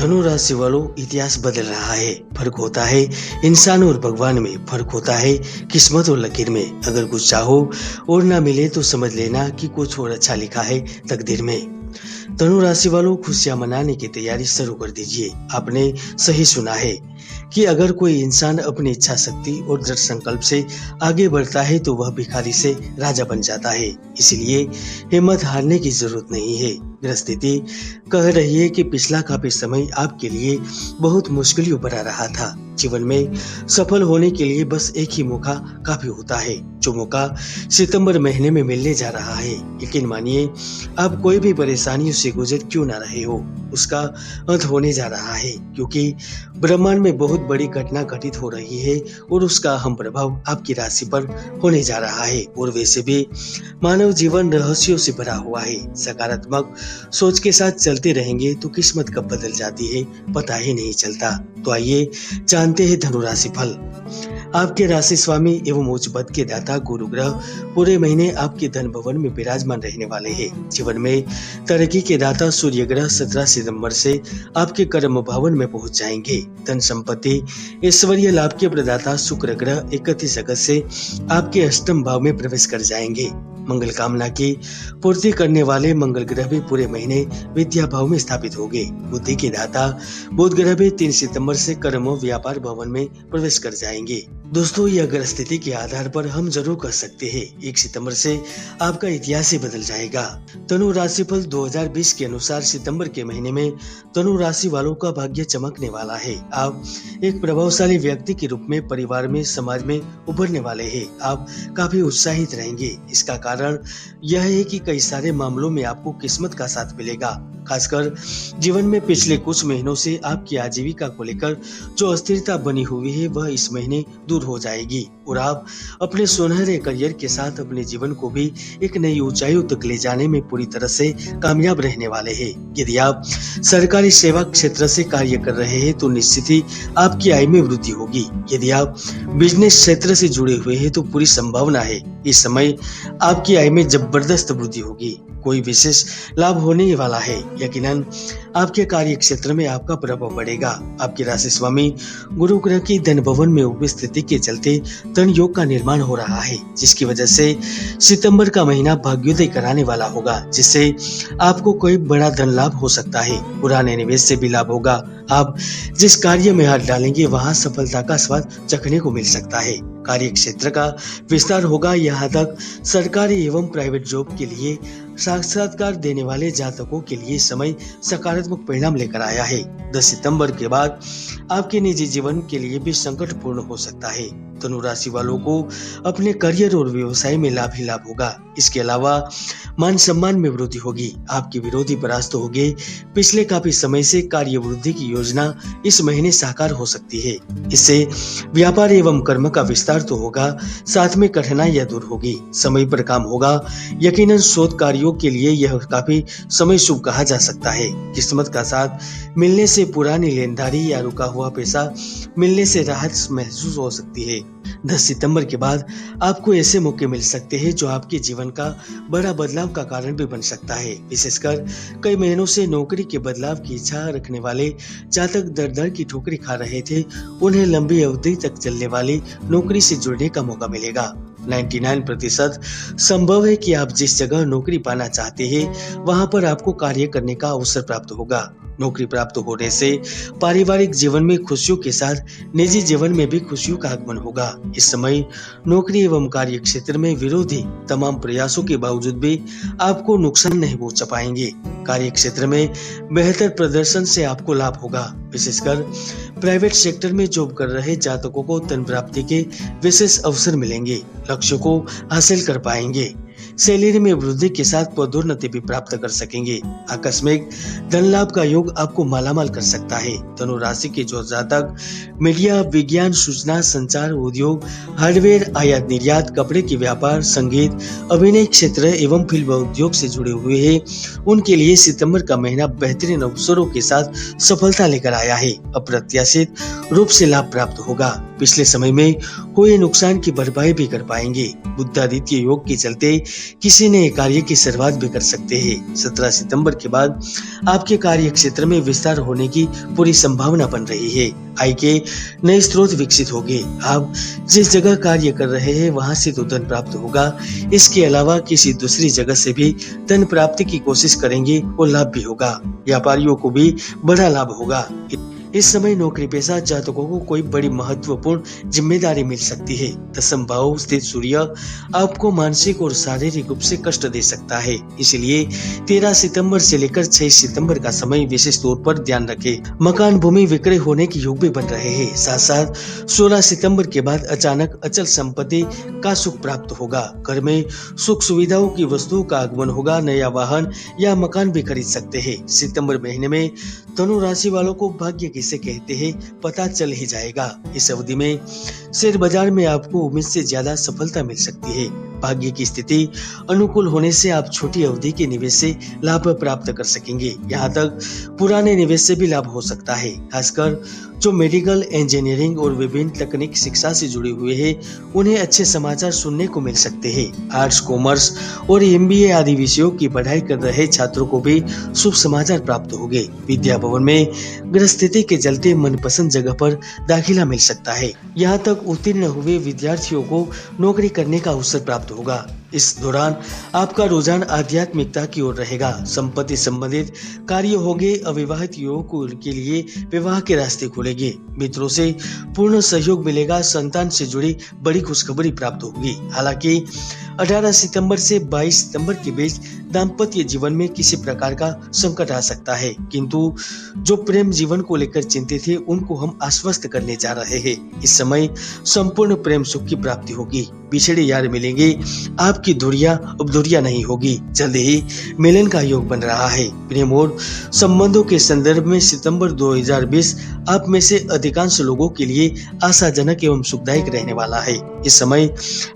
धनु राशि वालों, इतिहास बदल रहा है। फर्क होता है इंसान और भगवान में, फर्क होता है किस्मत और लकीर में। अगर कुछ चाहो और ना मिले तो समझ लेना कि कुछ और अच्छा लिखा है तकदीर में। धनु राशि वालों, खुशियां मनाने की तैयारी शुरू कर दीजिए। आपने सही सुना है कि अगर कोई इंसान अपनी इच्छा शक्ति और दृढ़ संकल्प से आगे बढ़ता है तो वह भिखारी से राजा बन जाता है। इसलिए हिम्मत हारने की जरूरत नहीं है। ग्रहस्थिति कह रही है कि पिछला काफी समय आपके लिए बहुत मुश्किलों भरा रहा था। जीवन में सफल होने के लिए बस एक ही मौका काफी होता है, जो मौका सितंबर महीने में मिलने जा रहा है। यकीन मानिए, आप कोई भी परेशानियों से गुजर क्यों ना रहे हो, उसका अंत होने जा रहा है, क्योंकि ब्रह्मांड में बहुत बड़ी घटना घटित हो रही है और उसका अहम प्रभाव आपकी राशि पर होने जा रहा है। और वैसे भी मानव जीवन रहस्यों से भरा हुआ है। सकारात्मक सोच के साथ चलते रहेंगे तो किस्मत कब बदल जाती है पता ही नहीं चलता। तो आइए जानते हैं धनु राशि फल। आपके राशि स्वामी एवं उच्च पद के दाता गुरु ग्रह पूरे महीने आपके धन भवन में विराजमान रहने वाले हैं। जीवन में तरक्की के दाता सूर्य ग्रह 17 सितंबर से आपके कर्म भवन में पहुंच जाएंगे। धन संपत्ति ऐश्वर्य लाभ के प्रदाता शुक्र ग्रह 31 अगस्त से आपके अष्टम भाव में प्रवेश कर जाएंगे। मंगल कामना की पूर्ति करने वाले मंगल ग्रह भी पूरे महीने विद्या भाव में स्थापित होंगे। बुद्धि के दाता बुध ग्रह भी 3 सितंबर से कर्म व्यापार भवन में प्रवेश कर जाएंगे। दोस्तों, यह ग्रह स्थिति के आधार पर हम जरूर कह सकते हैं 1 सितंबर से आपका इतिहास ही बदल जाएगा। धनु राशिफल 2020 के अनुसार सितंबर के महीने में धनु राशि वालों का भाग्य चमकने वाला है। आप एक प्रभावशाली व्यक्ति के रूप में परिवार में समाज में उभरने वाले हैं। आप काफी उत्साहित रहेंगे। इसका कारण यह है कि कई सारे मामलों में आपको किस्मत का साथ मिलेगा। खासकर जीवन में पिछले कुछ महीनों से आपकी आजीविका को लेकर जो अस्थिरता बनी हुई है वह इस महीने दूर हो जाएगी और आप अपने सुनहरे करियर के साथ अपने जीवन को भी एक नई ऊंचाइयों तक ले जाने में पूरी तरह से कामयाब रहने वाले हैं। यदि आप सरकारी सेवा क्षेत्र से कार्य कर रहे हैं तो निश्चित ही आपकी आय में वृद्धि होगी। यदि आप बिजनेस क्षेत्र से जुड़े हुए हैं तो पूरी संभावना है इस समय आपकी आय में जबरदस्त वृद्धि होगी। कोई विशेष लाभ होने वाला है। यकीनन आपके कार्य क्षेत्र में आपका प्रभाव बढ़ेगा। आपके राशि स्वामी गुरु ग्रह की धन भवन में उपस्थिति के चलते धन योग का निर्माण हो रहा है, जिसकी वजह से सितंबर का महीना भाग्योदय कराने वाला होगा, जिससे आपको कोई बड़ा धन लाभ हो सकता है। पुराने निवेश से भी लाभ होगा। आप जिस कार्य में हाथ डालेंगे वहां सफलता का स्वाद चखने को मिल सकता है। कार्य क्षेत्र का विस्तार होगा। यहाँ तक सरकारी एवं प्राइवेट जॉब के लिए साक्षात्कार देने वाले जातकों के लिए समय सकारात्मक परिणाम लेकर आया है। 10 सितंबर के बाद आपके निजी जीवन के लिए भी संकटपूर्ण हो सकता है। धनु राशि वालों को अपने करियर और व्यवसाय में लाभ ही लाभ होगा। इसके अलावा मान सम्मान में वृद्धि होगी। आपके विरोधी परास्त होंगे। पिछले काफी समय से कार्य वृद्धि की योजना इस महीने साकार हो सकती है। इससे व्यापार एवं कर्म का विस्तार तो होगा, साथ में कठिनाइयां दूर होगी। समय पर काम होगा। यकीनन शोध कार्यों के लिए यह काफी समय शुभ कहा जा सकता है। किस्मत का साथ मिलने से पुरानी लेनदारी या रुका हुआ पैसा मिलने से राहत महसूस हो सकती है। 10 सितंबर के बाद आपको ऐसे मौके मिल सकते हैं जो आपके जीवन का बड़ा बदलाव का कारण भी बन सकता है। विशेषकर कई महीनों से नौकरी के बदलाव की इच्छा रखने वाले जातक दर दर की ठोकरी खा रहे थे, उन्हें लंबी अवधि तक चलने वाली नौकरी से जुड़ने का मौका मिलेगा। 99% संभव है कि आप जिस जगह नौकरी पाना चाहते हैं वहां पर आपको कार्य करने का अवसर प्राप्त होगा। नौकरी प्राप्त होने से पारिवारिक जीवन में खुशियों के साथ निजी जीवन में भी खुशियों का आगमन होगा। इस समय नौकरी एवं कार्य क्षेत्र में विरोधी तमाम प्रयासों के बावजूद भी आपको नुकसान नहीं पहुंचा पाएंगे। कार्य क्षेत्र में बेहतर प्रदर्शन से आपको लाभ होगा। विशेषकर प्राइवेट सेक्टर में जॉब कर रहे जातकों को धन प्राप्ति के विशेष अवसर मिलेंगे। लक्ष्यों को हासिल कर पाएंगे। सैलरी में वृद्धि के साथ पदोन्नति भी प्राप्त कर सकेंगे। आकस्मिक धन लाभ का योग आपको मालामाल कर सकता है। धनु राशि के जो जातक मीडिया, विज्ञान, सूचना, संचार, उद्योग, हार्डवेयर, आयात निर्यात, कपड़े के व्यापार, संगीत, अभिनय क्षेत्र एवं फिल्म उद्योग से जुड़े हुए हैं, उनके लिए सितंबर का महीना बेहतरीन अवसरों के साथ सफलता लेकर आया है। अप्रत्याशित रूप से लाभ प्राप्त होगा। पिछले समय में हुए नुकसान की भरपाई भी कर पाएंगे। बुधादित्य योग के चलते किसी नए कार्य की शुरुआत भी कर सकते हैं। 17 सितंबर के बाद आपके कार्य क्षेत्र में विस्तार होने की पूरी संभावना बन रही है। आय के नए स्रोत विकसित होंगे। आप जिस जगह कार्य कर रहे हैं वहां से तो धन प्राप्त होगा। इसके अलावा किसी दूसरी जगह से भी धन प्राप्ति की कोशिश करेंगे और लाभ भी होगा। व्यापारियों को भी बड़ा लाभ होगा। इस समय नौकरी पेशा जातकों को कोई बड़ी महत्वपूर्ण जिम्मेदारी मिल सकती है। दसम भाव स्थित सूर्य आपको मानसिक और शारीरिक रूप से कष्ट दे सकता है, इसलिए 13 सितंबर से लेकर 6 सितंबर का समय विशेष तौर पर ध्यान रखें। मकान भूमि विक्रय होने के योग भी बन रहे हैं। साथ साथ 16 सितंबर के बाद अचानक अचल संपत्ति का सुख प्राप्त होगा। घर में सुख सुविधाओं की वस्तुओं का आगमन होगा। नया वाहन या मकान भी खरीद सकते हैं। सितंबर महीने में धनु राशि वालों को भाग्य किसे कहते हैं पता चल ही जाएगा। इस अवधि में शेयर बाजार में आपको उम्मीद से ज्यादा सफलता मिल सकती है। भाग्य की स्थिति अनुकूल होने से आप छोटी अवधि के निवेश से लाभ प्राप्त कर सकेंगे। यहाँ तक पुराने निवेश से भी लाभ हो सकता है। खासकर जो मेडिकल, इंजीनियरिंग और विभिन्न तकनीक शिक्षा से जुड़े हुए हैं, उन्हें अच्छे समाचार सुनने को मिल सकते हैं। आर्ट्स, कॉमर्स और MBA आदि विषयों की पढ़ाई कर रहे छात्रों को भी शुभ समाचार प्राप्त होंगे। विद्या भवन में ग्रह स्थिति के चलते मनपसंद जगह पर दाखिला मिल सकता है। यहाँ तक उत्तीर्ण हुए विद्यार्थियों को नौकरी करने का अवसर प्राप्त होगा। इस दौरान आपका रुझान आध्यात्मिकता की ओर रहेगा। संपत्ति संबंधित कार्य होंगे। अविवाहित युवकों के लिए विवाह के रास्ते खुलेंगे। मित्रों से पूर्ण सहयोग मिलेगा। संतान से जुड़ी बड़ी खुशखबरी प्राप्त होगी। हालांकि 18 सितंबर से 22 सितंबर के बीच दाम्पत्य जीवन में किसी प्रकार का संकट आ सकता है, किंतु जो प्रेम जीवन को लेकर चिंतित थे उनको हम आश्वस्त करने जा रहे हैं। इस समय संपूर्ण प्रेम सुख की प्राप्ति होगी। बिछड़े यार मिलेंगे। आपकी दूरियां अब दूरियां नहीं होगी। जल्द ही मिलन का योग बन रहा है। प्रेम और संबंधों के संदर्भ में सितंबर 2020 आप में से अधिकांश लोगों के लिए आशाजनक एवं सुखदायक रहने वाला है। इस समय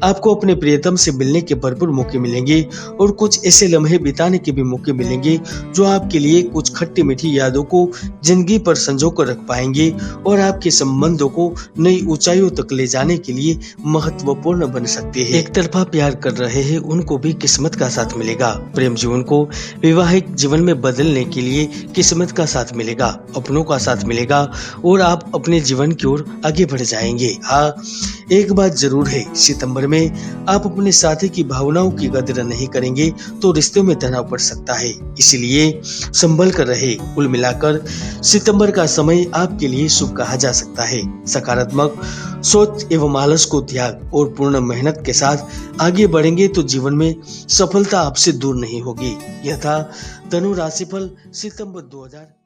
आपको अपने प्रियतम से मिलने के भरपूर मौके मिलेंगे और कुछ ऐसे लम्हे बिताने के भी मौके मिलेंगे जो आपके लिए कुछ खट्टी मीठी यादों को जिंदगी पर संजो कर रख पाएंगे और आपके संबंधों को नई ऊंचाइयों तक ले जाने के लिए महत्वपूर्ण बन सकते हैं। एक तरफा प्यार कर रहे हैं उनको भी किस्मत का साथ मिलेगा। प्रेम जीवन को वैवाहिक जीवन में बदलने के लिए किस्मत का साथ मिलेगा, अपनों का साथ मिलेगा और आप अपने जीवन की ओर आगे बढ़ जाएंगे। हाँ, एक बात जरूर है, सितंबर में आप अपने साथी की भावनाओं की कदर नहीं करेंगे तो रिश्तों में तनाव पड़ सकता है, इसलिए संभल कर रहे। कुल मिलाकर सितंबर का समय आपके लिए शुभ कहा जा सकता है। सकारात्मक सोच एवं आलस को त्याग और पूर्ण मेहनत के साथ आगे बढ़ेंगे तो जीवन में सफलता आपसे दूर नहीं होगी। यह था धनु राशिफल सितंबर 2020।